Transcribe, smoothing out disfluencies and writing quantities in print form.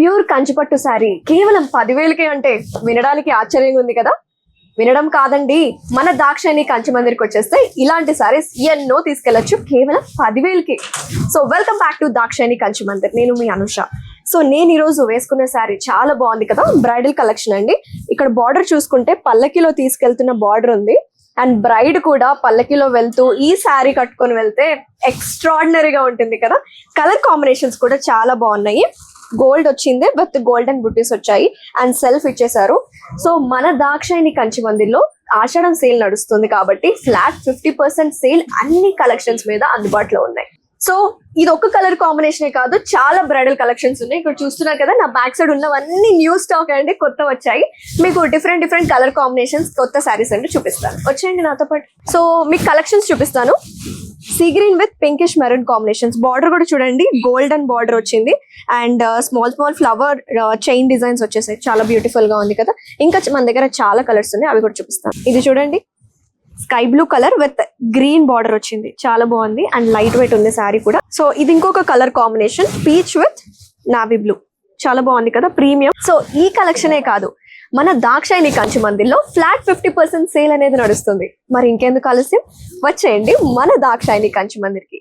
Pure కంచిపట్టు శారీ కేవలం 10,000కే అంటే వినడానికి ఆశ్చర్యంగా ఉంది కదా. వినడం కాదండి, మన దాక్షాయణి కంచి మందిర్కి వచ్చేస్తే ఇలాంటి సారీస్ ఎన్నో తీసుకెళ్లొచ్చు కేవలం 10,000కి. So welcome back to Dakshayani Kanchi Mandir. నేను మీ అనుష. సో నేను ఈ రోజు వేసుకున్న శారీ చాలా బాగుంది కదా, బ్రైడల్ కలెక్షన్ అండి. ఇక్కడ బార్డర్ చూసుకుంటే పల్లకిలో తీసుకెళ్తున్న బార్డర్ ఉంది. అండ్ బ్రైడ్ కూడా పల్లకిలో వెళ్తూ ఈ శారీ కట్టుకొని వెళ్తే ఎక్స్ట్రాడినరీగా ఉంటుంది కదా. కలర్ కాంబినేషన్స్ కూడా చాలా బాగున్నాయి. గోల్డ్ వచ్చింది విత్ గోల్డెన్ బుటీస్ వచ్చాయి అండ్ సెల్ఫ్ ఇచ్చేసారు. సో మన దాక్షాయణి కంచి మందిర్లో ఆషాఢం సేల్ నడుస్తుంది కాబట్టి ఫ్లాట్ 50% సేల్ అన్ని కలెక్షన్స్ మీద అందుబాటులో ఉన్నాయి. సో ఇది ఒక కలర్ కాంబినేషనే కాదు, చాలా బ్రైడల్ కలెక్షన్స్ ఉన్నాయి. ఇక్కడ చూస్తున్నారు కదా, నా బ్యాక్ సైడ్ ఉన్నవన్నీ న్యూ స్టాక్ అండి, కొత్త వచ్చాయి. మీకు డిఫరెంట్ కలర్ కాంబినేషన్స్, కొత్త శారీస్ అంటే చూపిస్తాను. వచ్చేయండి నాతో పాటు. సో మీకు కలెక్షన్స్ చూపిస్తాను. Sea green with pinkish maroon combinations. Border కూడా చూడండి, గోల్డెన్ బార్డర్ వచ్చింది and small flower chain designs వచ్చేసాయి. చాలా బ్యూటిఫుల్ గా ఉంది కదా. ఇంకా మన దగ్గర చాలా కలర్స్ ఉన్నాయి, అవి కూడా చూపిస్తాను. ఇది చూడండి, sky blue colour with green border వచ్చింది, చాలా బాగుంది అండ్ లైట్ వెయిట్ ఉంది శారీ కూడా. సో ఇది ఇంకొక colour combination, peach with navy blue, చాలా బాగుంది కదా, ప్రీమియం. సో ఈ కలెక్షనే కాదు, మన దాక్షాయణి కంచి మందిర్లో ఫ్లాట్ 50% సేల్ అనేది నడుస్తుంది. మరి ఇంకెందుకు ఆలస్యం, వచ్చేయండి మన దాక్షాయణి కంచి మందిర్కి.